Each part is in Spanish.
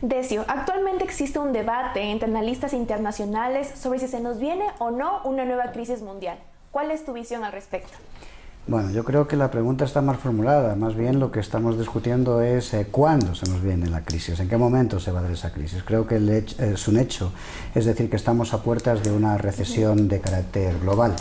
Decio, actualmente existe un debate entre analistas internacionales sobre si se nos viene o no una nueva crisis mundial. ¿Cuál es tu visión al respecto? Bueno, yo creo que la pregunta está mal formulada. Más bien lo que estamos discutiendo es cuándo se nos viene la crisis, en qué momento se va a dar esa crisis. Creo que es un hecho, es decir, que estamos a puertas de una recesión de carácter global.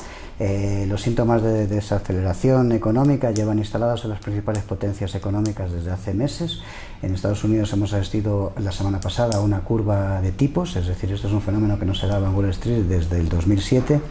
Los síntomas de desaceleración económica llevan instalados en las principales potencias económicas desde hace meses. En Estados Unidos hemos asistido la semana pasada a una curva de tipos, es decir, esto es un fenómeno que no se daba en Wall Street desde el 2007.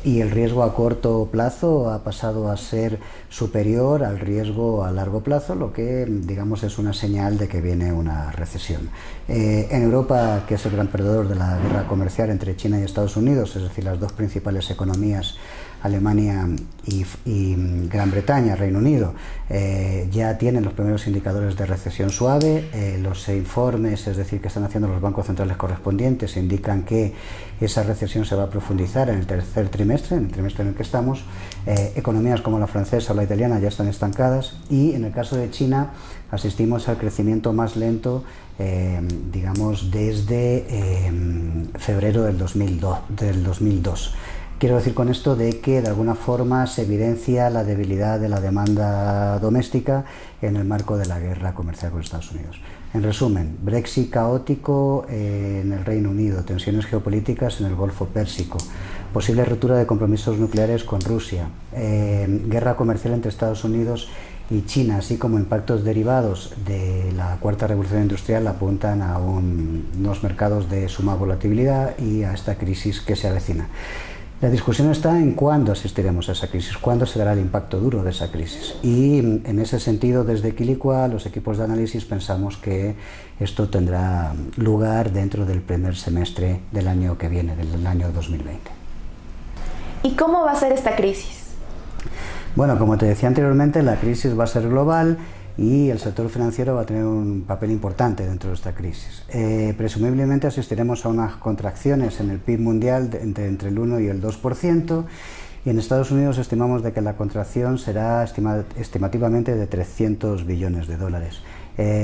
Y el riesgo a corto plazo ha pasado a ser superior al riesgo a largo plazo, lo que digamos es una señal de que viene una recesión. En Europa, que es el gran perdedor de la guerra comercial entre China y Estados Unidos, es decir, las dos principales economías, Alemania y Gran Bretaña, Reino Unido, ya tienen los primeros indicadores de recesión suave. Los informes, es decir, que están haciendo los bancos centrales correspondientes, indican que esa recesión se va a profundizar en el tercer trimestre, en el trimestre en el que estamos. Economías como la francesa o la italiana ya están estancadas, y en el caso de China asistimos al crecimiento más lento, digamos, desde febrero del 2002. Quiero decir con esto de que de alguna forma se evidencia la debilidad de la demanda doméstica en el marco de la guerra comercial con Estados Unidos. En resumen, Brexit caótico en el Reino Unido, tensiones geopolíticas en el Golfo Pérsico, posible ruptura de compromisos nucleares con Rusia, guerra comercial entre Estados Unidos y China, así como impactos derivados de la cuarta revolución industrial, apuntan a unos mercados de suma volatilidad y a esta crisis que se avecina. La discusión está en cuándo asistiremos a esa crisis, cuándo se dará el impacto duro de esa crisis. Y en ese sentido, desde Quilicua, los equipos de análisis pensamos que esto tendrá lugar dentro del primer semestre del año que viene, del año 2020. ¿Y cómo va a ser esta crisis? Bueno, como te decía anteriormente, la crisis va a ser global y el sector financiero va a tener un papel importante dentro de esta crisis. Presumiblemente asistiremos a unas contracciones en el PIB mundial entre el 1 y el 2%, y en Estados Unidos estimamos de que la contracción será estimativamente de 300 billones de dólares.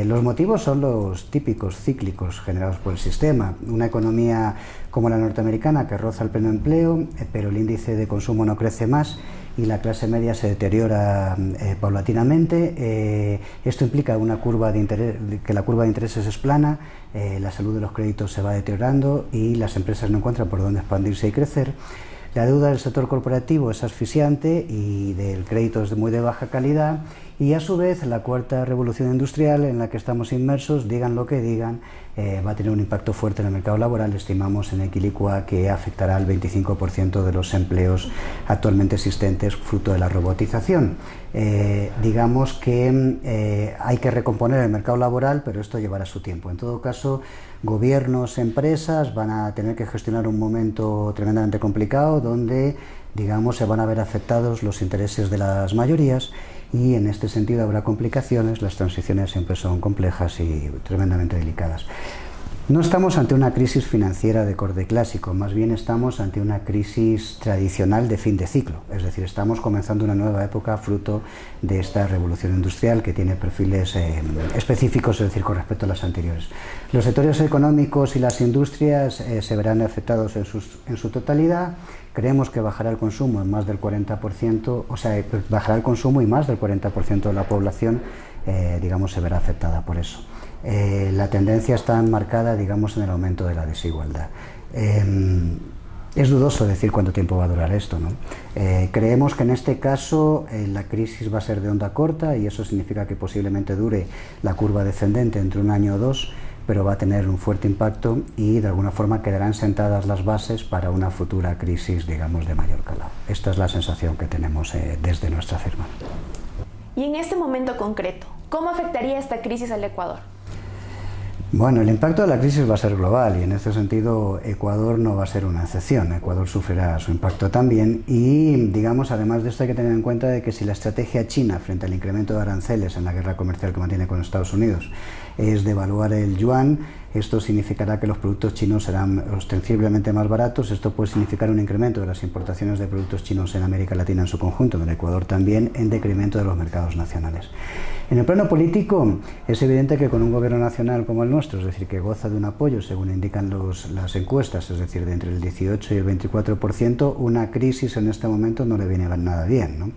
Los motivos son los típicos cíclicos generados por el sistema. Una economía como la norteamericana que roza el pleno empleo, pero el índice de consumo no crece más y la clase media se deteriora paulatinamente. Esto implica una curva de interés, que la curva de intereses es plana, la salud de los créditos se va deteriorando y las empresas no encuentran por dónde expandirse y crecer. La deuda del sector corporativo es asfixiante y del crédito es muy de baja calidad, y a su vez la cuarta revolución industrial en la que estamos inmersos, digan lo que digan, va a tener un impacto fuerte en el mercado laboral. Estimamos en Equilicua que afectará al 25% de los empleos actualmente existentes fruto de la robotización. Digamos que hay que recomponer el mercado laboral, pero esto llevará su tiempo. En todo caso, gobiernos, empresas van a tener que gestionar un momento tremendamente complicado donde, digamos, se van a ver afectados los intereses de las mayorías, y en este sentido habrá complicaciones. Las transiciones siempre son complejas y tremendamente delicadas. No estamos ante una crisis financiera de corte clásico, más bien estamos ante una crisis tradicional de fin de ciclo, es decir, estamos comenzando una nueva época fruto de esta revolución industrial que tiene perfiles específicos, es decir, con respecto a las anteriores. Los sectores económicos y las industrias se verán afectados en su totalidad. Creemos que bajará el consumo en más del 40%, o sea, bajará el consumo y más del 40% de la población, digamos, se verá afectada por eso. La tendencia está enmarcada, digamos, en el aumento de la desigualdad. Es dudoso decir cuánto tiempo va a durar esto, ¿no? Creemos que en este caso la crisis va a ser de onda corta, y eso significa que posiblemente dure la curva descendente entre un año o dos, pero va a tener un fuerte impacto y de alguna forma quedarán sentadas las bases para una futura crisis, digamos, de mayor calado. Esta es la sensación que tenemos desde nuestra firma. Y en este momento concreto, ¿cómo afectaría esta crisis al Ecuador? Bueno, el impacto de la crisis va a ser global, y en este sentido Ecuador no va a ser una excepción. Ecuador sufrirá su impacto también, y digamos, además de esto hay que tener en cuenta de que si la estrategia china frente al incremento de aranceles en la guerra comercial que mantiene con Estados Unidos es devaluar el yuan, esto significará que los productos chinos serán ostensiblemente más baratos. Esto puede significar un incremento de las importaciones de productos chinos en América Latina en su conjunto, en el Ecuador también, en decremento de los mercados nacionales. En el plano político, es evidente que con un gobierno nacional como el nuestro, es decir, que goza de un apoyo, según indican las encuestas, es decir, de entre el 18 y el 24%, una crisis en este momento no le viene nada bien, ¿no?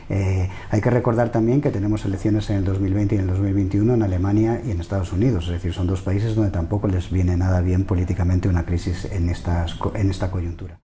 Hay que recordar también que tenemos elecciones en el 2020 y en el 2021 en Alemania y en Estados Unidos, es decir, son dos países donde tampoco les viene nada bien políticamente una crisis en esta coyuntura.